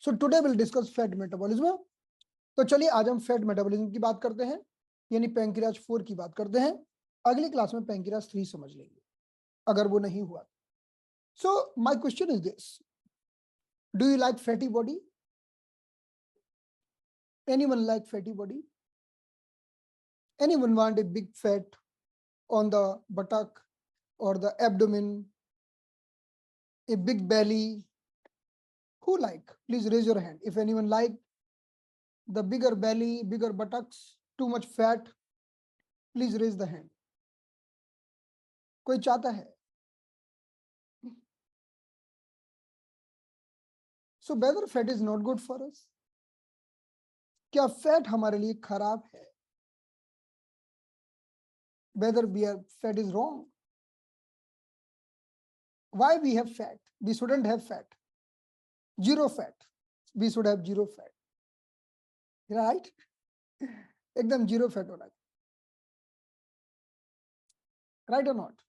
So today will discuss fat metabolism. तो चलिए आज हम फैट मेटाबॉलिज्म की बात करते हैं, यानी पैंक्रियाज 4 की बात करते हैं। अगली क्लास में पैंक्रियाज 3 समझ लेंगे अगर वो नहीं हुआ। So my question is this, do you like fatty body? Anyone like fatty body? Anyone want a big fat on the buttock or the abdomen, a big belly? Who like? Please raise your hand. If anyone like the bigger belly, bigger buttocks, too much fat, please raise the hand. कोई चाहता है? So whether fat is not good for us? क्या fat हमारे लिए खराब है? Whether fat is wrong? Why we have fat? We shouldn't have fat. Zero fat. We should have zero fat. Right? एकदम zero fat होना चाहिए. Right or not?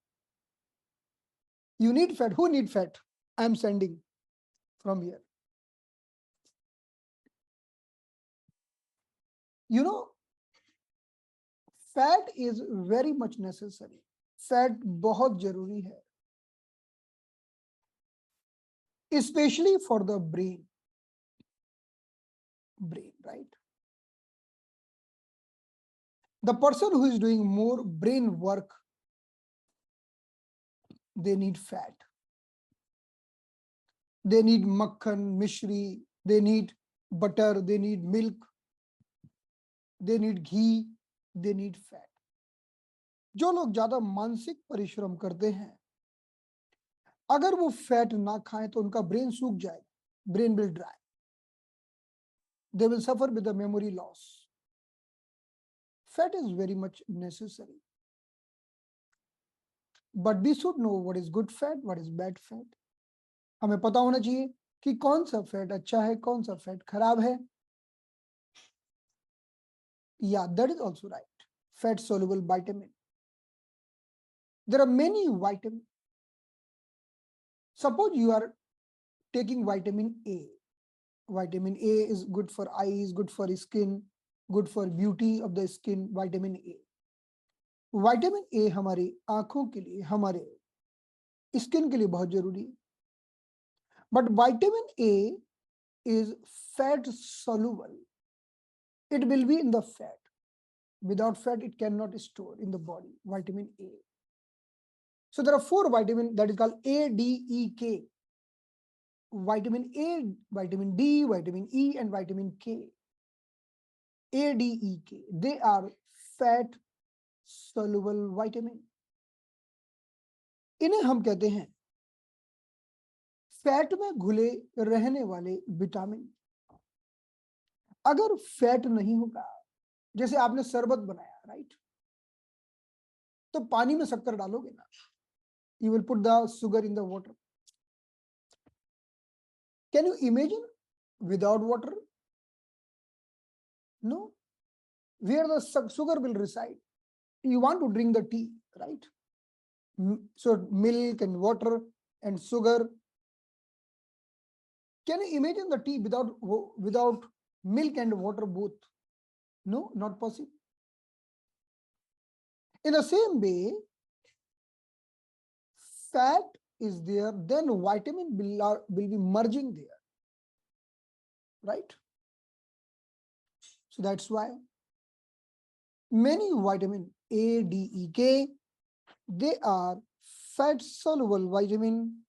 You need fat. Who need fat? I am sending from here. You know, fat is very much necessary. Fat बहुत जरूरी है, especially for the brain. Brain, right? The person who is doing more brain work, they need fat. They need makhan, mishri, they need butter, they need milk, they need ghee, they need fat. जो लोग ज्यादा मानसिक परिश्रम करते हैं, अगर वो fat ना खाएं तो उनका ब्रेन सूख जाएगा, brain will dry, they will suffer with the memory loss. Fat is very much necessary, but we should know what is good fat, what is bad fat. हमें पता होना चाहिए कि कौन सा फैट अच्छा है, कौन सा फैट खराब है. Yeah, that is also right. Fat soluble vitamin. There are many vitamins. Suppose you are taking vitamin A. Vitamin A is good for eyes, good for skin, good for beauty of the skin. Vitamin A. Vitamin A हमारी आंखों के लिए, हमारे skin के लिए बहुत जरूरी है. But vitamin A is fat soluble. It will be in the fat. Without fat, it cannot store in the body. Vitamin A. So there are 4 vitamins that is called A, D, E, K. Vitamin A, vitamin D, vitamin E, and vitamin K. A, D, E, K. They are fat soluble vitamin. इन्हें हम कहते हैं fat में घुले रहने वाले vitamin. अगर fat नहीं होगा, जैसे आपने शरबत बनाया, राइट, तो पानी में शक्कर डालोगे ना, you will put the sugar in the water. Can you imagine without water? No. Where the sugar will reside? You want to drink the tea, right? So milk and water and sugar. Can you imagine the tea without milk and water both? No, not possible. In the same way, fat is there, then vitamin will be merging there, right? So that's why many vitamin A, D, E, K, they are fat soluble vitamin.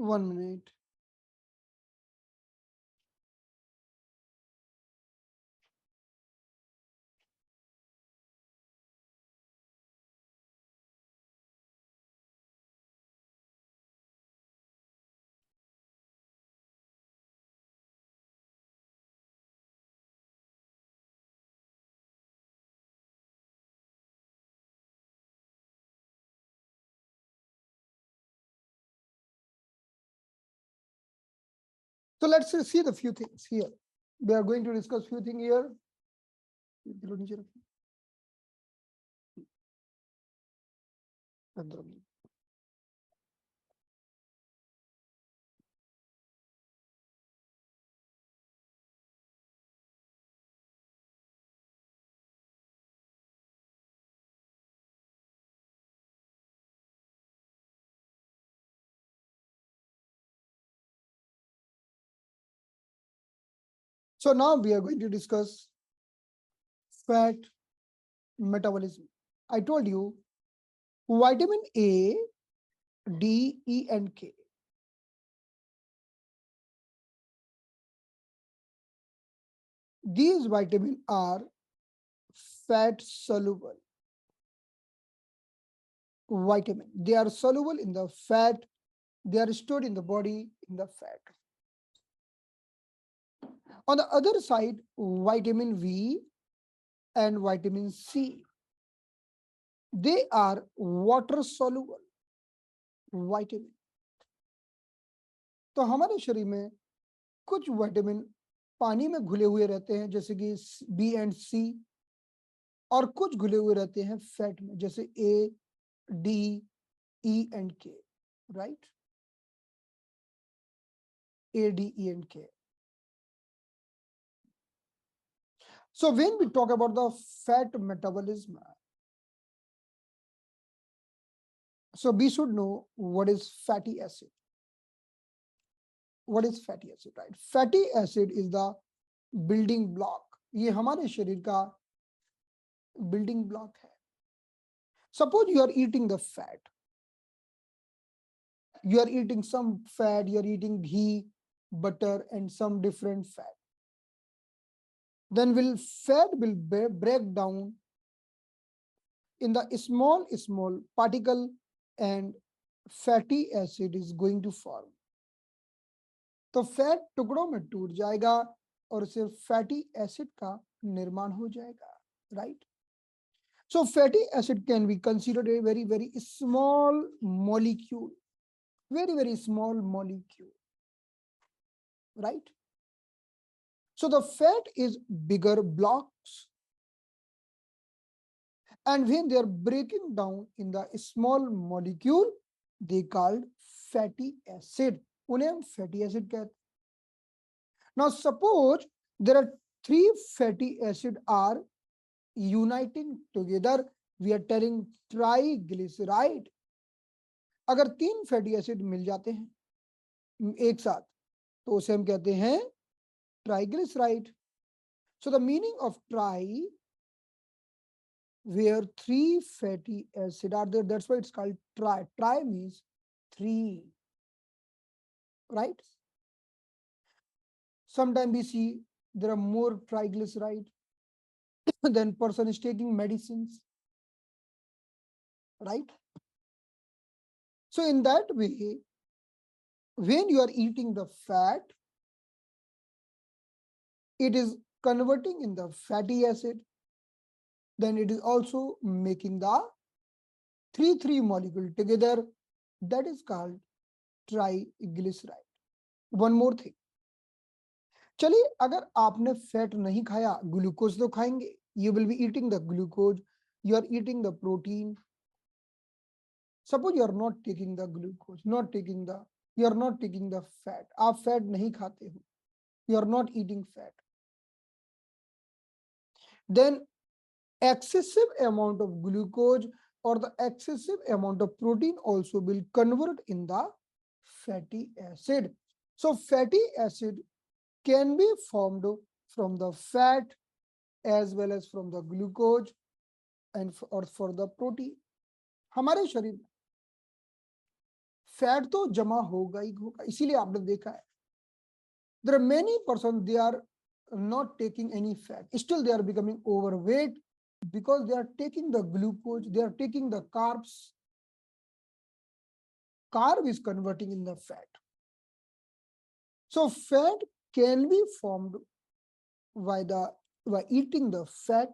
1 minute. So let's see the few things here. We are going to discuss few things here. So now we are going to discuss fat metabolism. I told you vitamin A, D, E, and K. These vitamins are fat soluble vitamin. They are soluble in the fat. They are stored in the body in the fat. On the other side, vitamin V and vitamin C, they are water soluble vitamin. तो हमारे शरीर में कुछ vitamin पानी में घुले हुए रहते हैं जैसे कि बी एंड सी, और कुछ घुले हुए रहते हैं फैट में जैसे ए, डी, ई एंड के, right? A, D, E, and K. So when we talk about the fat metabolism, so we should know what is fatty acid. What is fatty acid, right? Fatty acid is the building block. ये हमारे शरीर का building block है. Suppose you are eating the fat. You are eating some fat, you are eating ghee, butter, and some different fat. Then fat will break down in the small particle, and fatty acid is going to form. तो fat टुकड़ों में टूट जाएगा और उससे fatty acid का निर्माण हो जाएगा, right? So fatty acid can be considered a very small molecule, very small molecule, right? So the fat is bigger blocks, and when they are breaking down in the small molecule, they called fatty acid. उन्हें हम fatty acid कहते हैं. Now suppose there are 3 fatty acid are uniting together, we are telling triglyceride. अगर 3 fatty acid मिल जाते हैं एक साथ तो उसे हम कहते हैं triglyceride. So the meaning of tri, where 3 fatty acid are there, that's why it's called tri. Tri means 3, right? Sometimes we see there are more triglyceride than person is taking medicines, right? So in that way, when you are eating the fat, it is converting in the fatty acid, then it is also making the 3 molecule together, that is called triglyceride. One more thing, चलिए अगर आपने fat नहीं खाया, glucose तो खाएंगे. You will be eating the glucose, you are eating the protein. Suppose you are not taking the glucose, you are not taking the fat. आप fat नहीं खाते हो, you are not eating fat. Then excessive amount of glucose or the excessive amount of protein also will convert in the fatty acid. So fatty acid can be formed from the fat as well as from the glucose and or for the protein. हमारे शरीर में fat तो जमा होगा ही होगा, इसीलिए आपने देखा है there are many persons, they are not taking any fat, still they are becoming overweight because they are taking the glucose, they are taking the carbs. Carb is converting in the fat. So fat can be formed by eating the fat,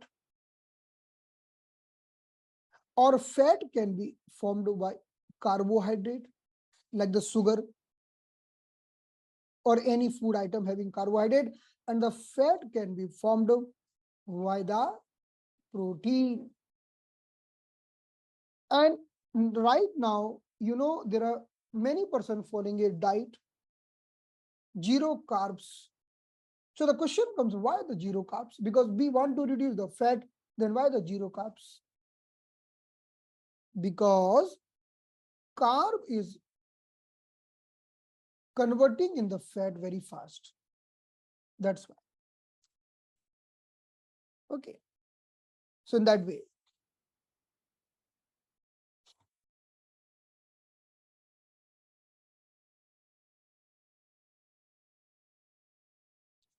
or fat can be formed by carbohydrate like the sugar or any food item having carbohydrate, and the fat can be formed by the protein. And right now, there are many persons following a diet, zero carbs. So the question comes, why the zero carbs? Because we want to reduce the fat, then why the zero carbs? Because carb is converting in the fat very fast. That's why. Okay. So in that way.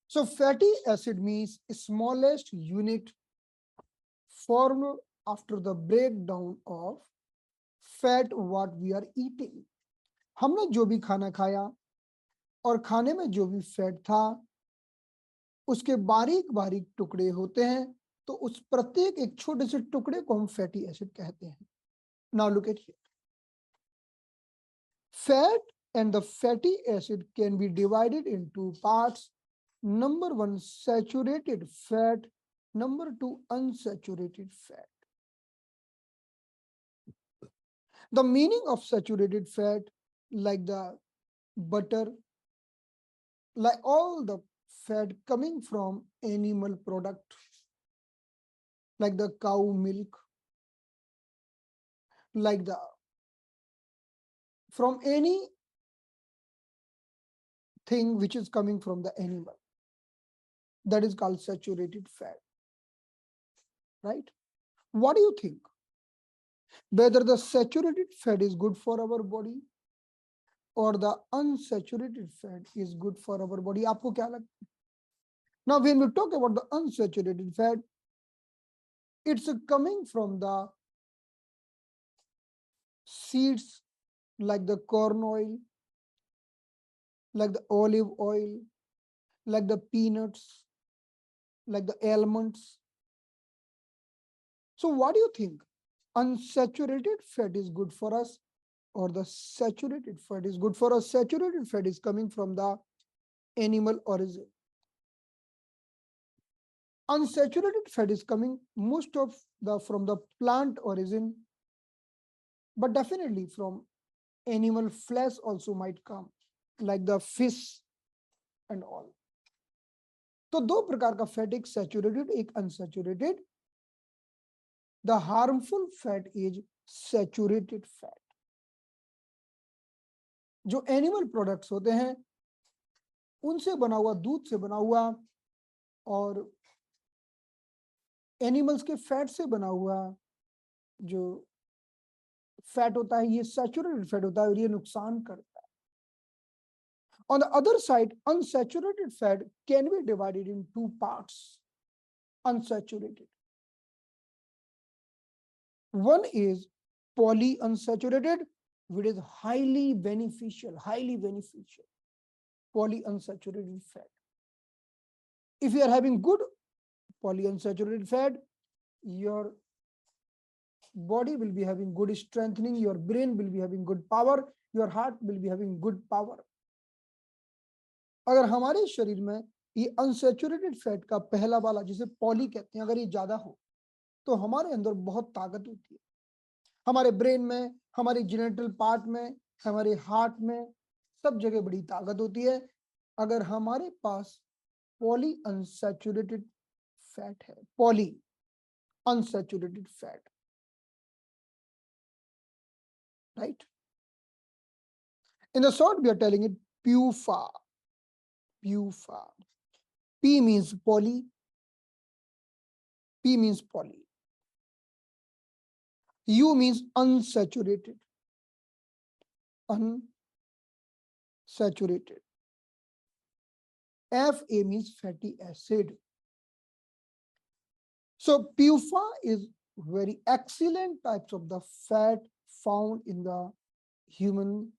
So fatty acid means smallest unit formed after the breakdown of fat what we are eating. हमने जो भी खाना खाया और खाने में जो भी फैट था उसके बारीक बारीक टुकड़े होते हैं, तो उस प्रत्येक एक छोटे से टुकड़े को हम फैटी एसिड कहते हैं. Now look at here. Fat and the fatty acid can be divided in two parts. Number one, saturated fat. Number two, unsaturated fat. The meaning of saturated fat, like the butter, like all the fat coming from animal product, like the cow milk, like the from any thing which is coming from the animal, that is called saturated fat, right? What do you think? Whether the saturated fat is good for our body or the unsaturated fat is good for our body? आपको क्या लगता है? Now, when we talk about the unsaturated fat, it's coming from the seeds like the corn oil, like the olive oil, like the peanuts, like the almonds. So what do you think? Unsaturated fat is good for us or the saturated fat is good for us? Saturated fat is coming from the animal origin. Unsaturated fat is coming most of the from the plant origin, but definitely from animal flesh also might come, like the fish and all. तो दो प्रकार का fat, एक saturated एक unsaturated. The harmful fat is saturated fat. जो animal products होते हैं उनसे बना हुआ, दूध से बना हुआ और एनिमल्स के फैट से बना हुआ जो फैट होता है, ये सैचुरेटेड फैट होता है और ये नुकसान करता है. On the other side, unsaturated fat can be divided in two parts. Unsaturated. One is polyunsaturated, which is highly beneficial. Polyunsaturated fat. If you are having good polyunsaturated fat, your body will be having good strengthening, your brain will be having good power, your heart will be having good power. अगर हमारे शरीर में ये unsaturated fat का पहला वाला, जिसे poly कहते हैं, अगर ये ज्यादा हो तो हमारे अंदर बहुत ताकत होती है. हमारे ब्रेन में, हमारे जेनेटल पार्ट में, हमारे हार्ट में, सब जगह बड़ी ताकत होती है. अगर हमारे पास पॉली अनसैचुरेटेड फैट है, poly unsaturated fat, right? In the short, we are telling it PUFA. PUFA. P means poly. P means poly. U means unsaturated. unsaturated. Fa means fatty acid. So PUFA is very excellent types of the fat found in the human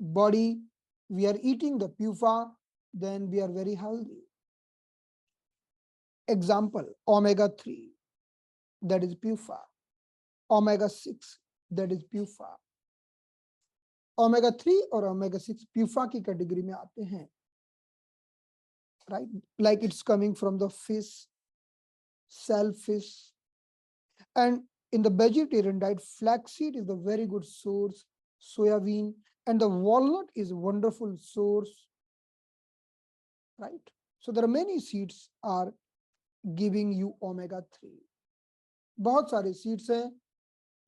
body. We are eating the PUFA, then we are very healthy. Example, omega-3, that is PUFA. Omega-6, that is PUFA. Omega-3 और omega-6 PUFA की category में आते हैं, right? Like it's coming from the fish, shellfish. And in the vegetarian diet, flaxseed is a very good source, soybean, and the walnut is a wonderful source, right? So there are many seeds are giving you omega-3. बहुत सारे seeds हैं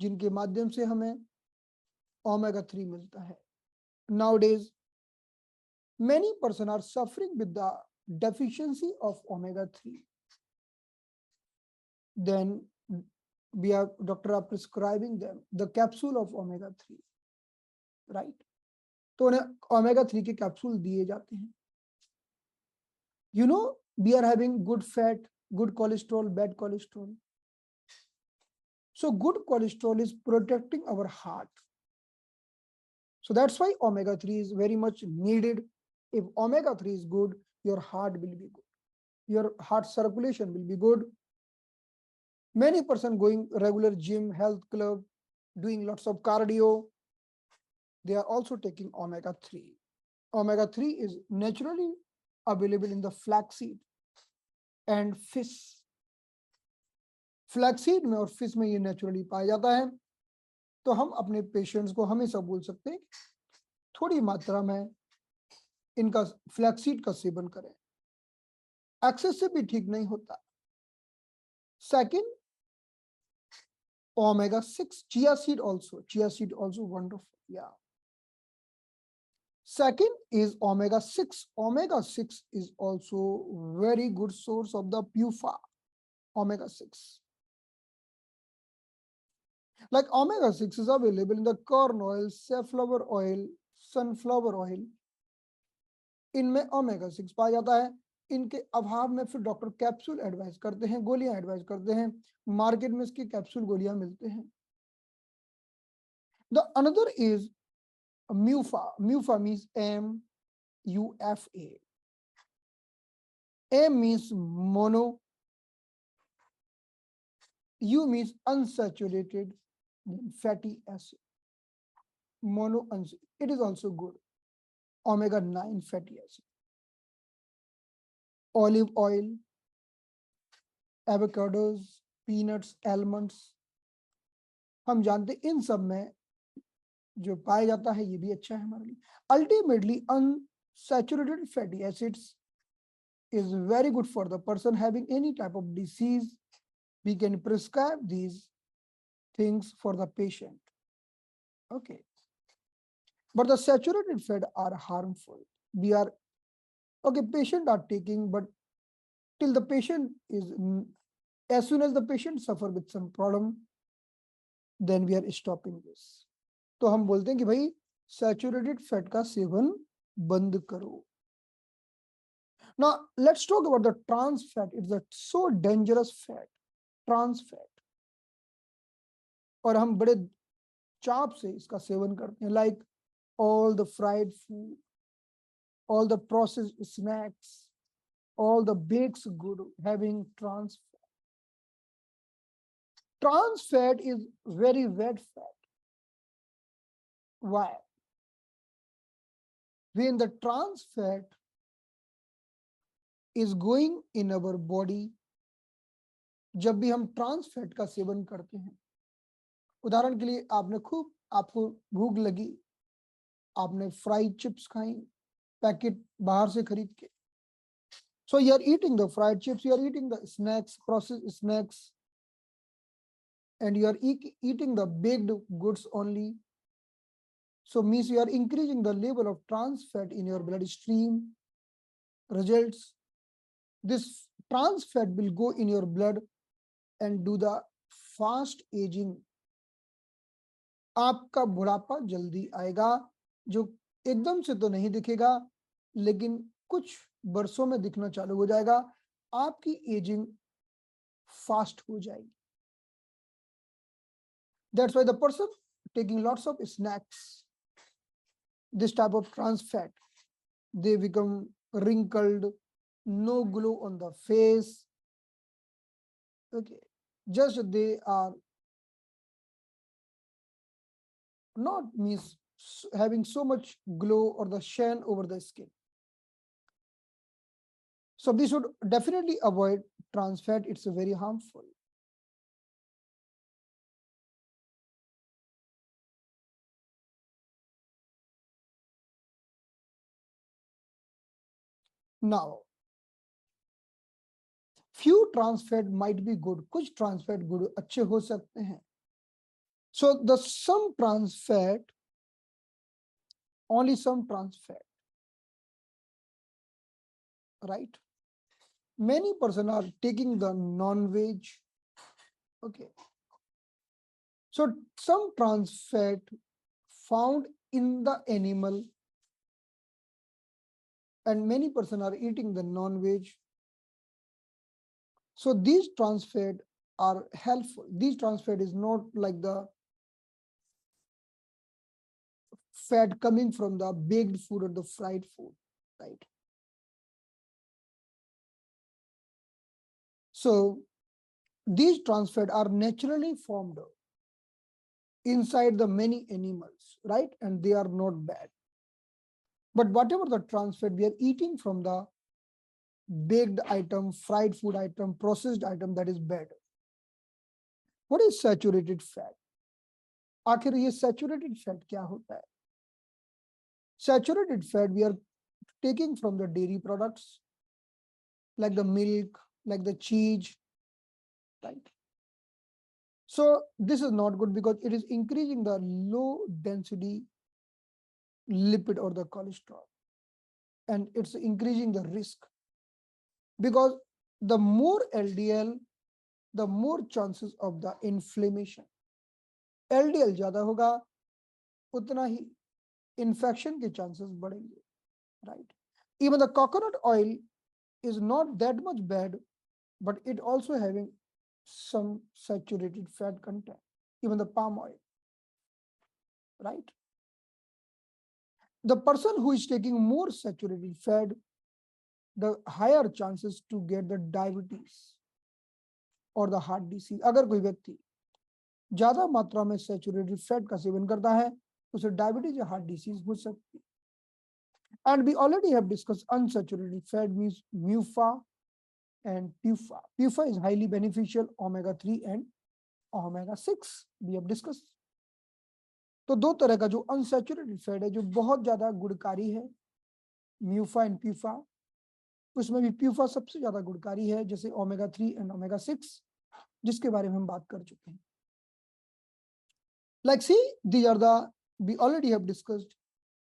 जिनके माध्यम से हमें omega-3 मिलता है. Nowadays, many persons are suffering with the deficiency of omega-3. Then doctor are prescribing them the capsule of omega-3, right? तो उन्हें omega-3 के कैप्सूल दिए जाते हैं. You know, we are having good fat, good cholesterol, bad cholesterol. So good cholesterol is protecting our heart. So that's why omega-3 is very much needed. If omega-3 is good, your heart will be good. Your heart circulation will be good. Many persons going regular gym, health club, doing lots of cardio, they are also taking omega-3. Omega-3 is naturally available in the flaxseed and fish. Flaxseed में और fish में ये naturally पाया जाता है. तो हम अपने पेशेंट्स को हमेशा बोल सकते हैं थोड़ी मात्रा में इनका फ्लैक्सीड का सेवन करें. एक्सेस से भी ठीक नहीं होता. Second, omega-6, chia seed also wonderful. Yeah. Second is omega-6. Omega-6 is also very good source of the PUFA. Omega-6. Like omega-6 is available in the corn oil, safflower oil, sunflower oil. इनमें omega-6 पाया जाता है. इनके अभाव में फिर doctor capsule advice करते हैं, गोलियां एडवाइस करते हैं. मार्केट में इसकी कैप्सूल गोलियां मिलते हैं. The another is MUFA. MUFA means MUFA. M means mono, U means unsaturated, then fatty acid. Mono unsaturated. It is also good. Omega-9 fatty acid. Olive oil, avocados, peanuts, almonds. हम जानते इन सब में जो पाया जाता है ये भी अच्छा है हमारे लिए. Ultimately, unsaturated fatty acids is very good for the person having any type of disease. We can prescribe these things for the patient. Okay. But the saturated fat are harmful. Patient are taking, but till the patient is, as soon as the patient suffer with some problem, then we are stopping this. तो हम बोलते हैं कि भाई saturated fat का seven बंद करो. Now let's talk about the trans fat. It's a so dangerous fat, trans fat. और हम बड़े चाप से इसका सेवन करते हैं. Like all the fried food, all the processed snacks, all the baked good having trans fat. Trans fat is very bad fat. Why? When the trans fat is going in our body, जब भी हम trans fat का seven करते हैं, उदाहरण के लिए आपको भूख लगी, आपने फ्राइड चिप्स खाई, पैकेट बाहर से खरीद के. So you are eating the fried chips, you are eating the snacks, processed snacks, and you are eating the baked goods only. So means you are increasing the level of trans fat in your bloodstream. Results, this trans fat will go in your blood and do the fast aging. आपका बुढ़ापा जल्दी आएगा. जो एकदम से तो नहीं दिखेगा, लेकिन कुछ वर्षों में दिखना चालू हो जाएगा, आपकी एजिंग फास्ट हो जाएगी. That's why the person taking lots of snacks, this type of trans fat, they become wrinkled, no glow on the face. Okay, just they are not means having so much glow or the shine over the skin. So we should definitely avoid trans fat. It's very harmful. Now, few trans fat might be good. कुछ trans fat good अच्छे हो सकते हैं. So the some trans fat, only some trans fat, right? Many person are taking the non-veg. Okay. So some trans fat found in the animal, and many person are eating the non-veg. So these trans fat are helpful. These trans fat is not like the fat coming from the baked food or the fried food, right? So these trans fat are naturally formed inside the many animals, right? And they are not bad. But whatever the trans fat we are eating from the baked item, fried food item, processed item, that is bad. What is saturated fat? आखिर ये saturated fat क्या होता है? Saturated fat we are taking from the dairy products, like the milk, like the cheese, right? So this is not good because it is increasing the low density lipid or the cholesterol, and it's increasing the risk, because the more LDL, the more chances of the inflammation. LDL ज्यादा होगा, उतना ही infection के chances बढ़ेंगे, right? Even the coconut oil is not that much bad, but it also having some saturated fat content, even the palm oil, right? The person who is taking more saturated fat, the higher chances to get the diabetes or the heart disease. अगर कोई व्यक्ति ज्यादा मात्रा में saturated fat का seven करता है, उसे डायबिटीज या हार्ट डिसीज हो सकती है. And we already have discussed unsaturated fat means MUFA and PUFA. PUFA is highly beneficial, omega-3 and omega-6 we have discussed. तो दो तरह का जो अनसैचुरेटेड फैट है जो बहुत ज्यादा गुणकारी है, म्यूफा एंड प्यूफा, उसमें भी प्यूफा सबसे ज्यादा गुणकारी है, जैसे ओमेगा-3 एंड ओमेगा-6, जिसके बारे में हम बात कर चुके हैं. Like see, these are the, we already have discussed,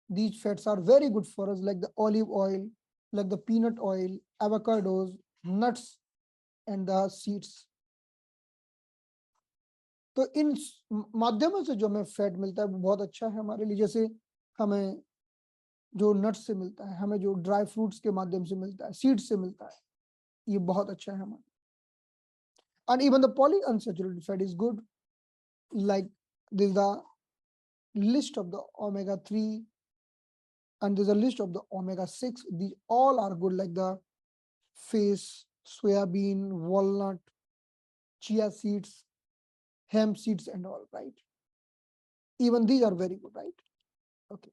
these fats are very good for us, like the olive oil, like the peanut oil, avocados, nuts and the seeds. तो इन माध्यमों से जो हमें फैट मिलता है वो बहुत अच्छा है हमारे लिए. जैसे हमें जो नट्स से मिलता है, हमें जो ड्राई फ्रूट्स के माध्यम से मिलता है, सीड्स से मिलता है, ये बहुत अच्छा है हमारे. And even the polyunsaturated fat is good, like this is the list of the omega-3 and there's a list of the omega-6. These all are good, like the fish, soybean, walnut, chia seeds, hemp seeds and all, right? Even these are very good, right? Okay.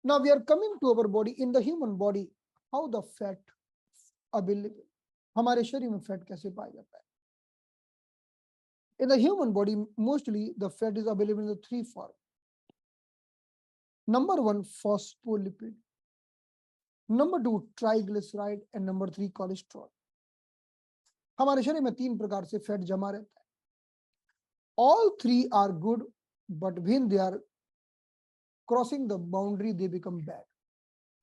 Now we are coming to our body. In the human body, how the fat available? हमारे शरीर में fat कैसे पाया जाता है? In the human body, mostly the fat is available in the three forms. Number one, phospholipid. Number two, triglyceride, and number three, cholesterol. हमारे शरीर में तीन प्रकार से फैट जमा रहता है. All three are good, but when they are crossing the boundary, they become bad,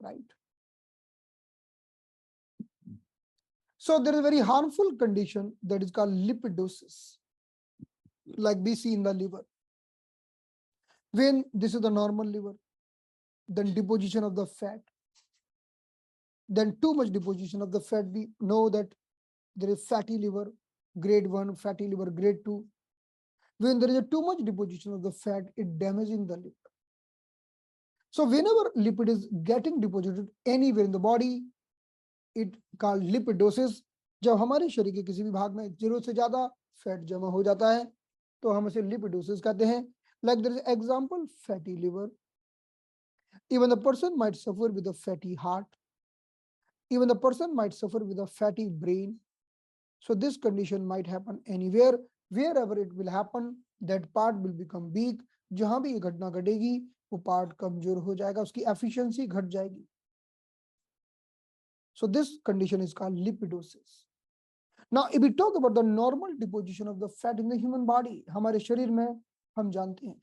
right? So there is a very harmful condition that is called lipidosis, like we see in the liver. When this is the normal liver, then deposition of the fat, then too much deposition of the fat. We know that there is fatty liver, grade 1, fatty liver, grade 2. When there is a too much deposition of the fat, it damaging the liver. So whenever lipid is getting deposited anywhere in the body, it called lipidosis. जब हमारे शरीर के किसी भी भाग में जरूरत से ज्यादा फैट जमा हो जाता है तो हम इसे लिपिडोसिस कहते हैं. Like there is example, fatty liver. Even the person might suffer with a fatty heart. Even the person might suffer with a fatty brain. So this condition might happen anywhere. Wherever it will happen, that part will become weak. जहां भी ये घटना घटेगी वो part कमजोर हो जाएगा, उसकी एफिशिएंसी घट जाएगी. So this condition is called lipidosis. Now, if we talk about the normal deposition of the fat in the human body, हमारे शरीर में हम जानते हैं,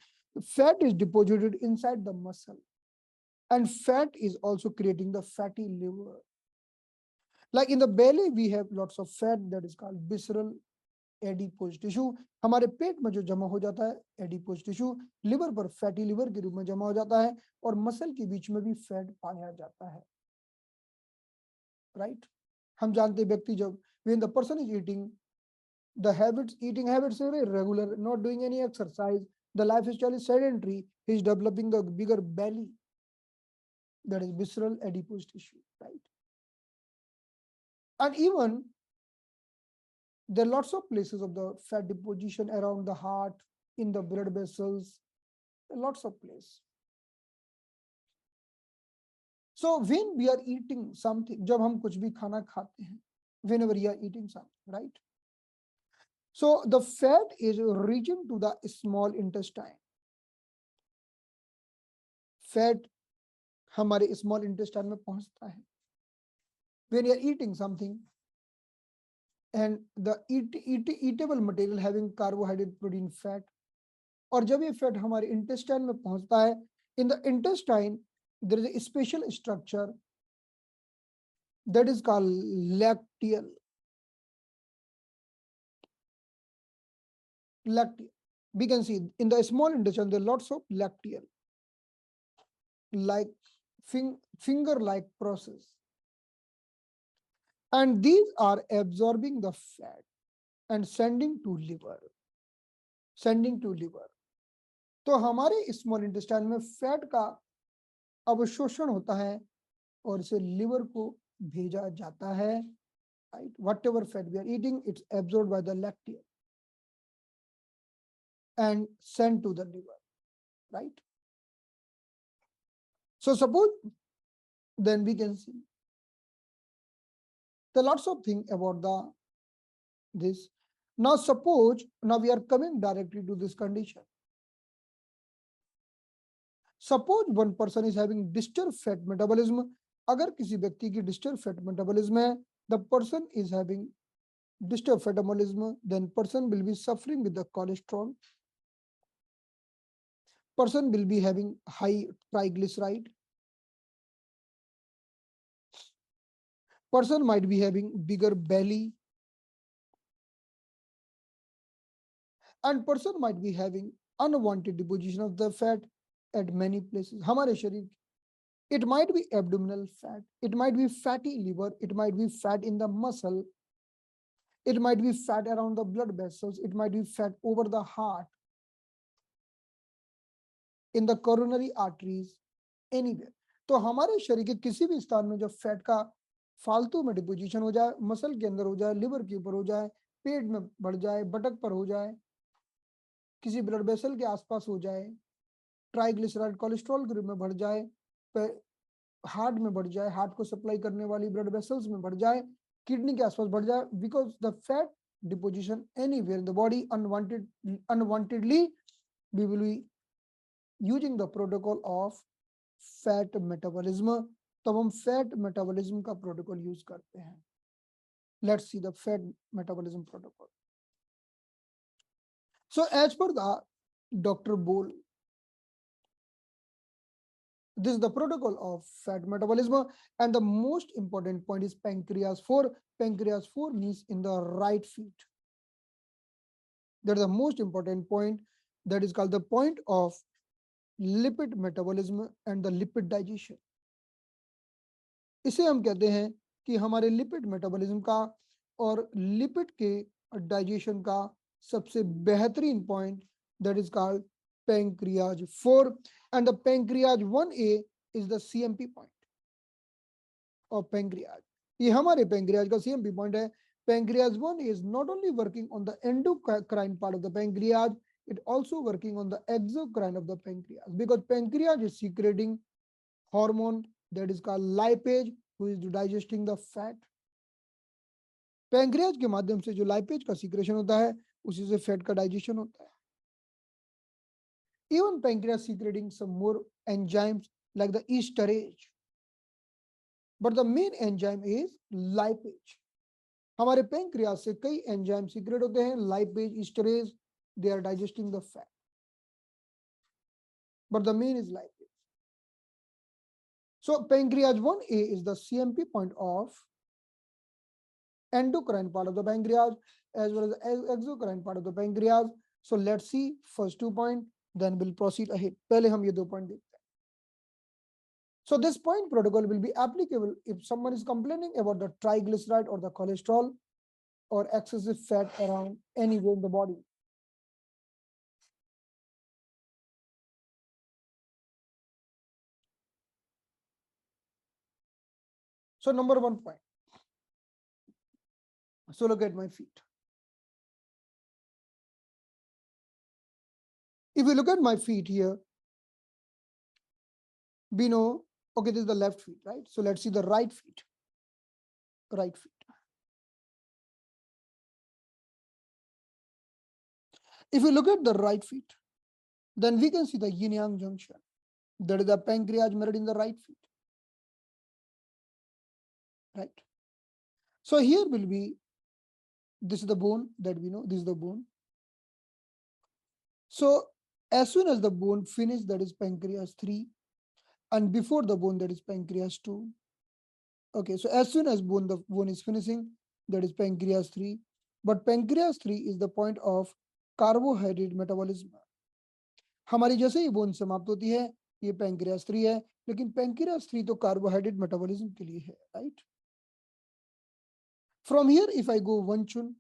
fat is deposited inside the muscle, and fat is also creating the fatty liver. Like in the belly, we have lots of fat that is called visceral adipose tissue. हमारे पेट में जो जमा हो जाता है adipose tissue, लिवर पर fatty liver के रूप में जमा हो जाता है और मसल के बीच में भी फैट पाया जाता है. राइट? हम जानते हैं व्यक्ति जब when the person is eating, the eating habits are irregular, not doing any exercise, the lifestyle is sedentary, he is developing the bigger belly, that is visceral adipose tissue, right? And even there are lots of places of the fat deposition around the heart, in the blood vessels, lots of places. So when we are eating something, जब हम कुछ भी खाना खाते हैं, whenever we are eating something, right? So the fat is reaching to the small intestine. Fat हमारे small intestine में पहुंचता है. When you are eating something and the eatable material having carbohydrate, protein, fat, और जब ये fat हमारे intestine में पहुंचता है, in the intestine there is a special structure that is called lacteal. We can see in the small intestine there are lots of lacteal, like finger-like process, and these are absorbing the fat and sending to liver. तो हमारे small intestine में fat का अवशोषण होता है और इसे liver को भेजा जाता है. Right? Whatever fat we are eating, it's absorbed by the lacteal and sent to the liver, right? So suppose then we can see there are lots of things about this. Now suppose now we are coming directly to this condition. Suppose one person is having disturbed fat metabolism. अगर किसी व्यक्ति की disturbed fat metabolism है, the person is having disturbed fat metabolism, then person will be suffering with the cholesterol. Person will be having high triglyceride. Person might be having bigger belly. And person might be having unwanted deposition of the fat at many places. हमारे शरीर, it might be abdominal fat, it might be fatty liver, it might be fat in the muscle, it might be fat around the blood vessels, it might be fat over the heart, in the coronary arteries, anywhere. तो हमारे शरीर के किसी भी स्थान में जब fat का फालतू में डिपोजिशन हो जाए, मसल के अंदर हो जाए, लिवर के ऊपर हो जाए, पेट में बढ़ जाए, बटक पर हो जाए, किसी ब्लड वेसल के आसपास हो जाए, ट्राइग्लिसराइड कोलेस्ट्रॉल के रूप में बढ़ जाए, हार्ट में बढ़ जाए, हार्ट को सप्लाई करने वाली ब्लड वेसल्स में बढ़ जाए, किडनी के आसपास बढ़ जाए, because the fat deposition anywhere in the body unwantedly, we will be using the protocol of fat metabolism. तब हम फैट मेटाबॉलिज्म का प्रोटोकॉल यूज करते हैं. Let's see the fat metabolism protocol. So as per the Dr. Bohl, this is the protocol of fat metabolism, and the most important point is pancreas 4. Pancreas 4 means in the right feet. That is the most important point, that is called the point of lipid metabolism and the lipid digestion. इसे हम कहते हैं कि हमारे lipid metabolism का और lipid के digestion का सबसे बेहतरीन point, that is called pancreas 4 and the pancreas 1A is the CMP point of pancreas. ये हमारे पैंक्रियाज का सीएमपी पॉइंट है। Pancreas 1 is not only working on the endocrine part of the pancreas, it also working on the exocrine of the pancreas, because pancreas is secreting hormone that is called lipase, who is digesting the fat. Pancreas के माध्यम से जो lipase का secretion होता है, उसी से fat का डाइजेशन होता है। Even pancreas secreting some more enzymes like the esterase, but the main enzyme is lipase. हमारे पैंक्रियाज से कई एंजाइम सीक्रेट होते हैं, lipase, esterase, they are digesting the fat, but the main is lipase. So pancreas 1A is the CMP point of endocrine part of the pancreas as well as the exocrine part of the pancreas. So let's see first 2 points, then we'll proceed ahead. पहले हम ये 2 point देखते हैं. So this point protocol will be applicable if someone is complaining about the triglyceride or the cholesterol or excessive fat around anywhere in the body. So number 1 point. So look at my feet. If you look at my feet here, we know, okay, this is the left feet, right? So let's see the right feet. Right feet. If you look at the right feet, then we can see the yin yang junction. That is the pancreas mirrored in the right feet. Right? So here will be, this is the bone that we know, this is the bone. So as soon as the bone finish, that is pancreas 3, and before the bone, that is pancreas 2. Okay, so as soon as the bone is finishing, that is pancreas 3. But pancreas 3 is the point of carbohydrate metabolism. हमारी जैसे ही bone समाप्त होती है, ये pancreas 3 है, लेकिन pancreas 3 तो carbohydrate metabolism के लिए है, right? From here, if I go one chun,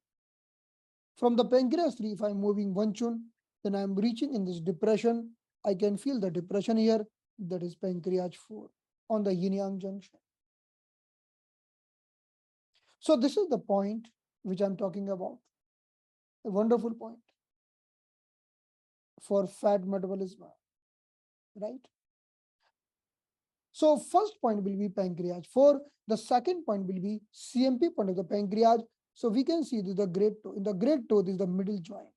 from the pancreas 3, if I'm moving one chun, then I'm reaching in this depression. I can feel the depression here, that is pancreas 4 on the yin yang junction. So this is the point which I'm talking about. A wonderful point for fat metabolism, right? So first point will be pancreas 4. The second point will be CMP point of the pancreas. So we can see this is the great toe. In the great toe, this is the middle joint.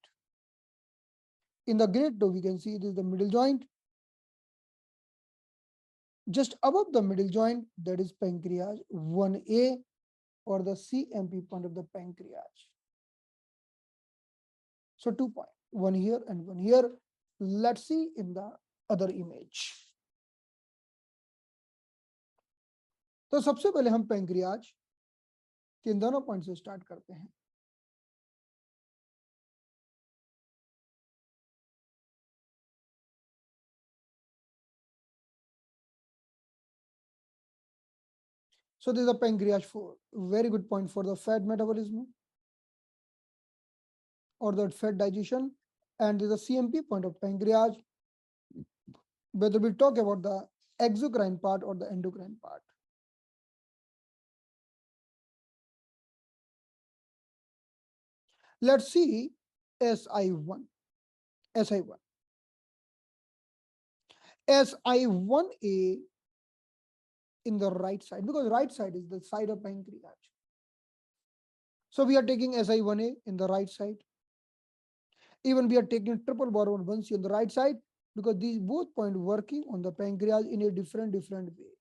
In the great toe, we can see this is the middle joint. Just above the middle joint, that is pancreas 1A or the CMP point of the pancreas. So 2 points, one here and one here. Let's see in the other image. तो सबसे पहले हम pancreas के इन दोनों point से start करते हैं. So this is the pancreas 4. Very good point for the fat metabolism or the fat digestion. And this is the CMP point of pancreas, whether we talk about the exocrine part or the endocrine part. Let's see SI1. SI1. SI1A in the right side, because right side is the side of pancreas. So we are taking SI1A in the right side. Even we are taking triple boron 1C on the right side, because these both points working on the pancreas in a different way.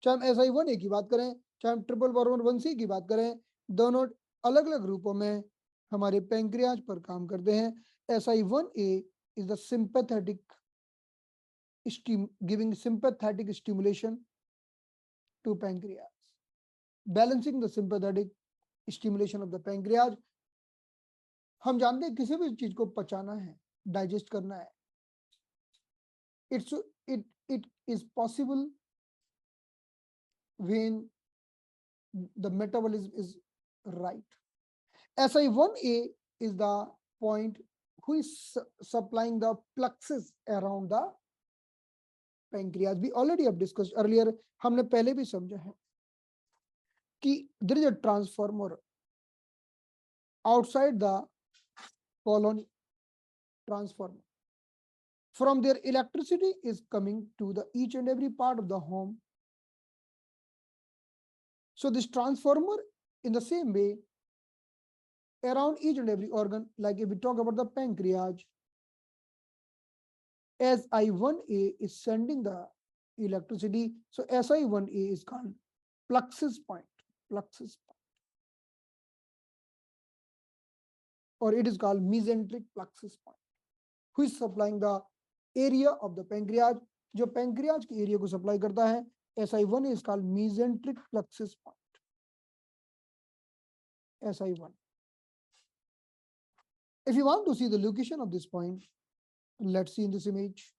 चाहे हम SI1A की बात करें, चाहे हम triple boron 1C की बात करें, दोनों अलग अलग रूपों में हमारे पैंक्रियाज पर काम करते हैं. SI1A is the sympathetic giving sympathetic stimulation to pancreas, balancing the sympathetic stimulation of the pancreas. हम जानते हैं किसी भी चीज को पचाना है, डाइजेस्ट करना है, It's it is possible when the metabolism is right. Si1a is the point who is supplying the plexus around the pancreas. We already have discussed earlier, हमने पहले भी समझा है कि there is a transformer outside the colony transformer. From there, electricity is coming to the each and every part of the home. So this transformer, in the same way, around each and every organ, like if we talk about the pancreas, Si1a is sending the electricity. So Si1a is called plexus point, plexus point, or it is called mesenteric plexus point, who is supplying the area of the pancreas. जो pancreas के area को supply करता है, Si1 is called mesenteric plexus point. Si1. If you want to see the location of this point, let's see in this image.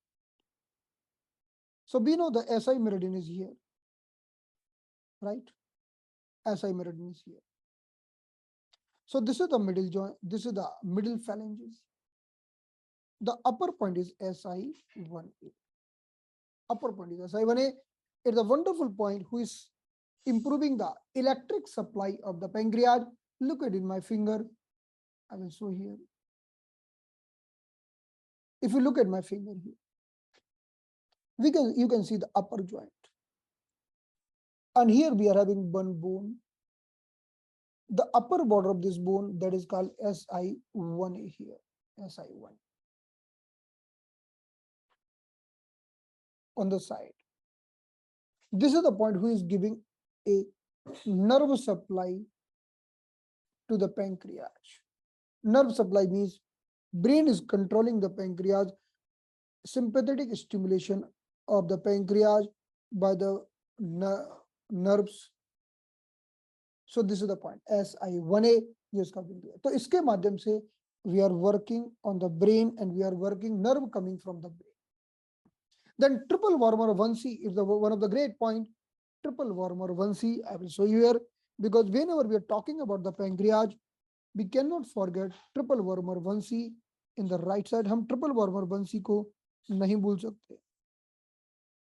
So we know the SI meridian is here, right? SI meridian is here. So this is the middle joint, this is the middle phalanges. The upper point is Si1a. Upper point is Si1a. It's a wonderful point who is improving the electric supply of the pancreas. Look at it in my finger. I will show here. If you look at my finger here, you can see the upper joint. And here we are having one bone. The upper border of this bone, that is called Si1a here, Si1. On the side. This is the point who is giving a nerve supply to the pancreas. Nerve supply means brain is controlling the pancreas, sympathetic stimulation of the pancreas by the nerves. So this is the point, Si1a. तो इसके माध्यम से we are working on the brain and we are working nerve coming from the brain. Then triple warmer 1C is one of the great point. Triple warmer 1C, I will show you here, because whenever we are talking about the pancreas, we cannot forget triple warmer 1C in the right side. हम triple warmer 1C को नहीं भूल सकते,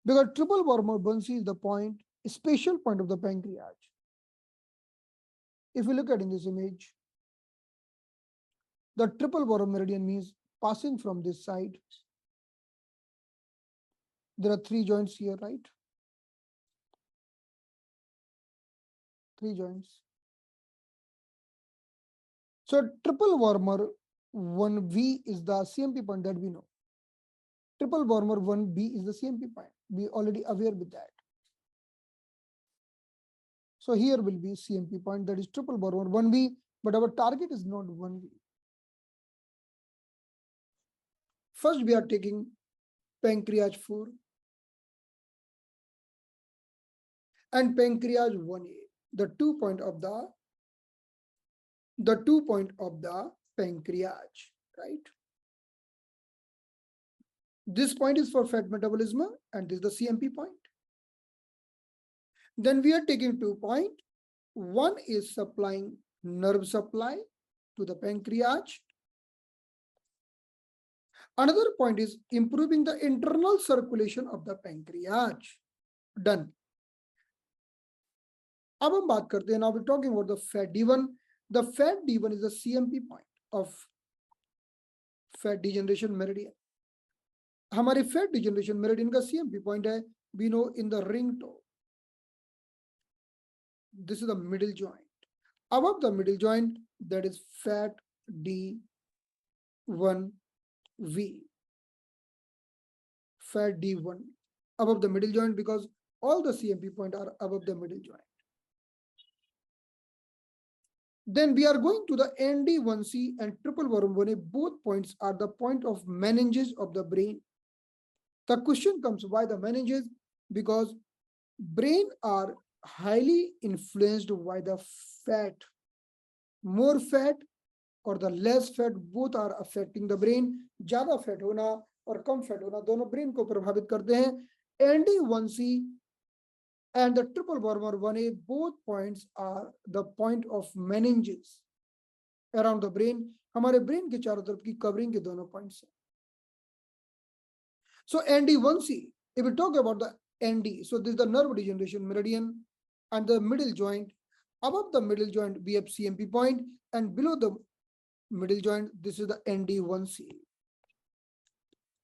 because triple warmer 1C is the point, a special point of the pancreas. If you look at in this image, the triple warmer meridian means passing from this side. There are 3 joints here, right? 3 joints. So triple warmer 1V is the CMP point that we know. Triple warmer 1B is the CMP point. We already aware with that. So here will be CMP point, that is triple warmer 1V, but our target is not 1V. First, we are taking pancreas 4 and pancreas 1A, the 2 point of the pancreas, right? This point is for fat metabolism and this is the CMP point. Then we are taking 2 points. One is supplying nerve supply to the pancreas. Another point is improving the internal circulation of the pancreas. Done. अब हम बात करते हैं, now we're talking about the fat D1. The fat D1 is the CMP point of fat degeneration meridian. हमारे fat degeneration meridian का CMP point है, we know in the ring toe. This is the middle joint. Above the middle joint, that is fat D1V. Fat D1 above the middle joint, because all the CMP points are above the middle joint. Then we are going to the ND1C and triple warm 1A. Both points are the point of meninges of the brain. The question comes, why the meninges? Because brain are highly influenced by the fat. More fat or the less fat, both are affecting the brain. ज़्यादा fat होना और कम fat होना दोनों brain को प्रभावित करते हैं। ND1C and the triple warmer 1A, both points are the point of meninges around the brain. हमारे ब्रेन के चारों तरफ की कवरिंग के दोनों पॉइंट्स हैं। So ND1C, if we talk about the ND, so this is the nerve degeneration meridian and the middle joint. Above the middle joint, we have CMP point, and below the middle joint, this is the ND1C,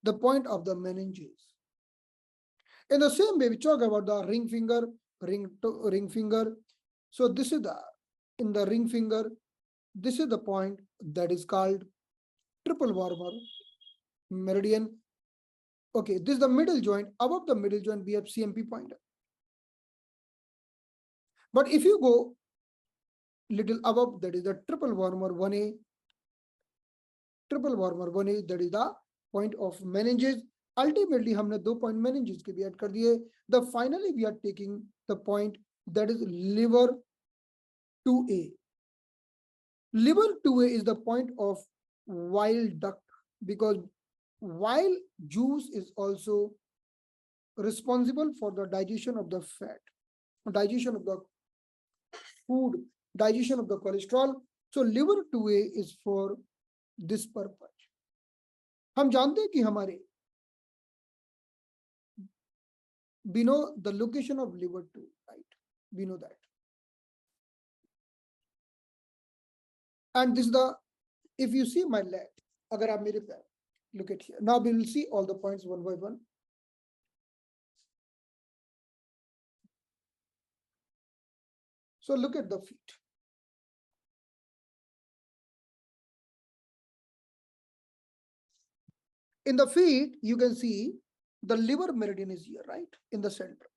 the point of the meninges. In the same way, we talk about the ring finger, ring finger. So this is the, in the ring finger, this is the point that is called triple warmer meridian. Okay, this is the middle joint. Above the middle joint, we have CMP point. But if you go little above, that is the triple warmer 1A, triple warmer 1A, that is the point of meninges. Ultimately, हमने दो point meninges के भी add कर दिए. The finally we are taking the point that is liver 2A. Liver 2A is the point of bile duct, because bile juice is also responsible for the digestion of the fat, digestion of the food, digestion of the cholesterol. So liver 2A is for this purpose. हम जानते हैं कि हमारे, we know the location of liver 2, right? We know that. And this is the, if you see my leg, agar aap mere पैर, look at here. Now we will see all the points one by one. So look at the feet. In the feet, you can see the liver meridian is here, right? In the center.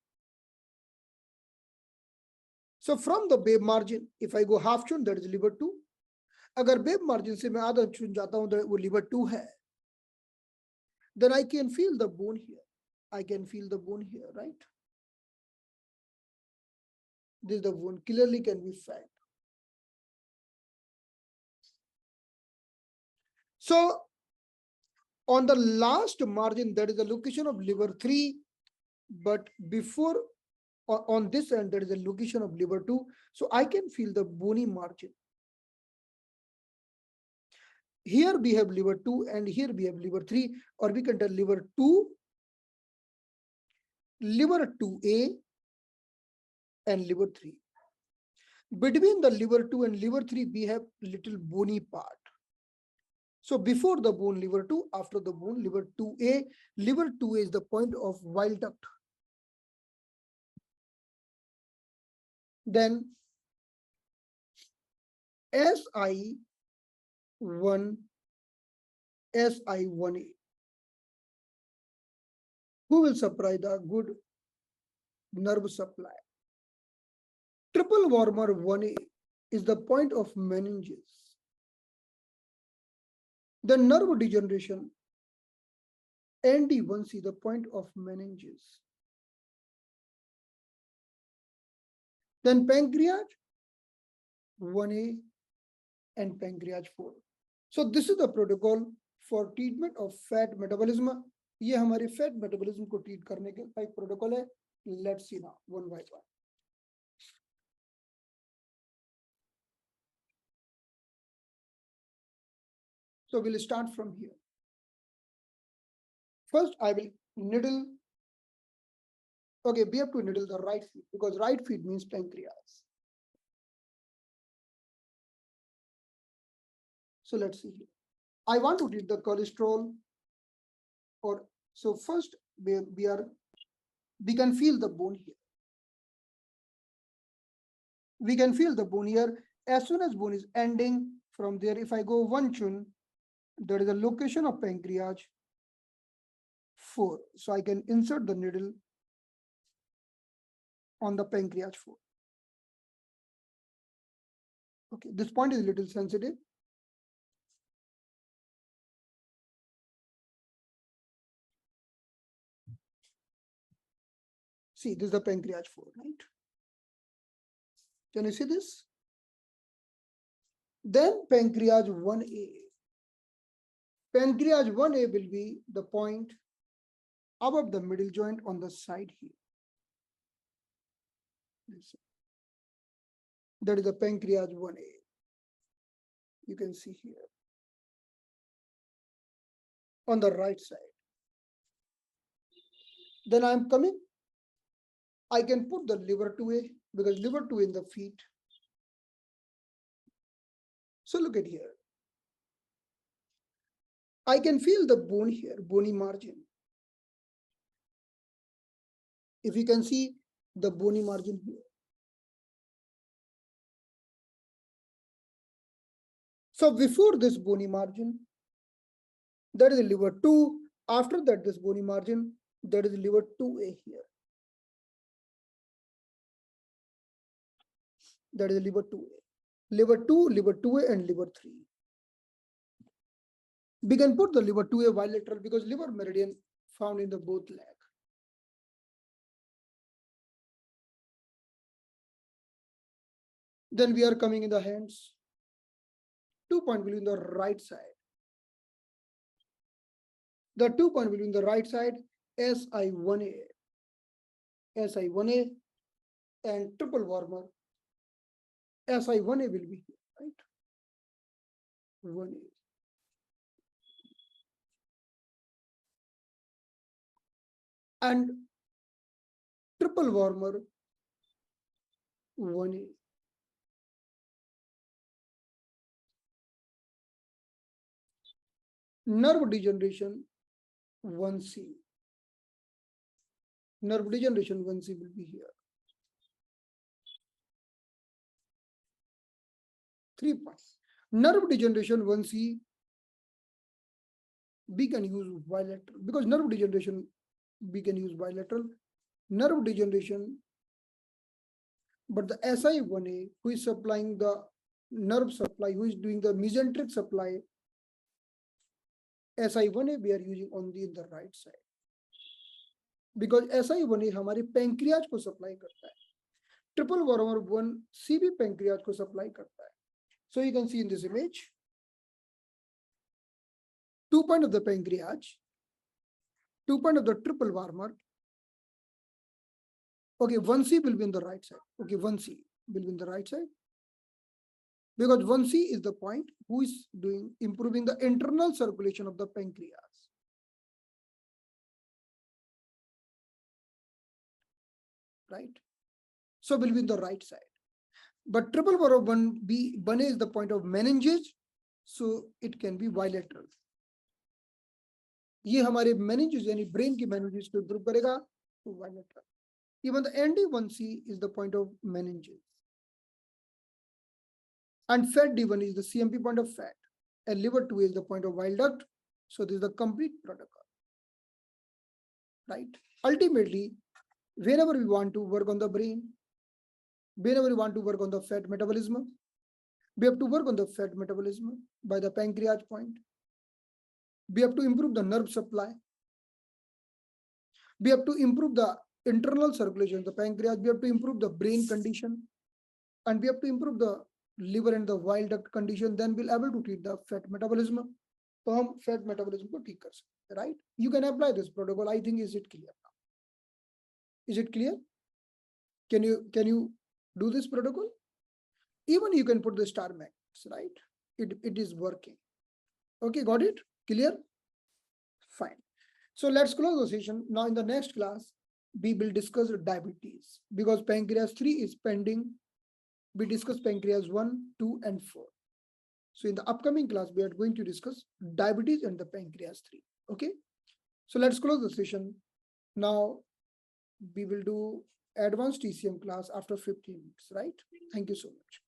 So from the babe margin, if I go half chun, that is liver 2. अगर babe margin से मैं आधा चुन जाता हूं, वो liver 2 है, then I can feel the bone here. I can feel the bone here, right? This is the bone, clearly can be felt. So on the last margin, that is the location of liver 3, but before, on this end, there is a location of liver 2. So I can feel the bony margin. Here we have liver 2 and here we have liver 3, or we can tell liver 2, liver 2A and liver 3. Between the liver 2 and liver 3, we have little bony part. So before the bone liver 2, after the bone liver 2A, liver 2A is the point of bile duct. Then SI1, SI1A. Who will supply the good nerve supply? Triple warmer 1A is the point of meninges. The nerve degeneration, ND1C, the point of meninges. Then pancreas 1A and pancreas 4. So this is the protocol for treatment of fat metabolism. ये हमारे fat metabolism को treat करने के एक protocol है. Let's see now one by one. So we'll start from here. First, I will needle. Okay, we have to needle the right feet because right feet means pancreas. So let's see here. I want to treat the cholesterol, or so first we can feel the bone here. We can feel the bone here. As soon as bone is ending from there, if I go one chun, there is a location of pancreas 4. So I can insert the needle on the pancreas 4. Okay, this point is a little sensitive. See, this is the pancreas 4, right? Can you see this? Then pancreas 1A. Pancreas 1A will be the point above the middle joint on the side here. That is the pancreas 1A. You can see here on the right side. Then I'm coming. I can put the liver 2A because liver 2 in the feet. So look at here. I can feel the bone here, bony margin. If you can see the bony margin here. So before this bony margin, that is liver 2. After that, this bony margin, that is liver 2A here. That is liver 2A. Liver 2, liver 2A, and liver 3. We can put the liver 2A bilateral because liver meridian found in the both leg. Then we are coming in the hands. 2 point will be in the right side. The 2 point will be in the right side, SI1A. SI1A and triple warmer. SI1A will be here, right? 1A. And triple warmer 1A. Nerve degeneration 1C. Nerve degeneration 1C will be here. 3 points. Nerve degeneration 1C, we can use bilateral because nerve degeneration we can use bilateral. Nerve degeneration, but the SI1A who is supplying the nerve supply, who is doing the mesenteric supply, SI1A we are using only in the right side because SI1A हमारे pancreas को supply करता है. Triple warmer 1C भी pancreas को supply करता है. So you can see in this image, 2 point of the pancreas, 2 point of the triple warmer. Okay, 1C will be in the right side. Okay, 1C will be in the right side. Because 1C is the point who is doing improving the internal circulation of the pancreas. Right? So will be in the right side. But triple warmer 1B, 1A is the point of meninges, so it can be bilateral. ये हमारे meninges यानी brain की meninges को improve करेगा तो bilateral. Even the ND1C is the point of meninges. And fat D1 is the CMP point of fat. And liver 2 is the point of bile duct. So this is the complete protocol. Right? Ultimately, whenever we want to work on the brain, whenever we want to work on the fat metabolism, we have to work on the fat metabolism by the pancreas point. We have to improve the nerve supply. We have to improve the internal circulation of the pancreas. We have to improve the brain condition. And we have to improve the liver and the bile duct condition. Then we'll able to treat the fat metabolism. तो हम fat metabolism को ठीक कर सकते हैं, right? You can apply this protocol. I think is it clear now? Is it clear? Can you do this protocol? Even you can put the star magnets, right? It is working. Okay, got it? Clear? Fine. So let's close the session. Now in the next class, we will discuss diabetes because pancreas 3 is pending. We discuss pancreas 1, 2, and 4. So in the upcoming class, we are going to discuss diabetes and the pancreas 3. Okay. So let's close the session. Now we will do advanced TCM class after 15 minutes, right? Thank you so much.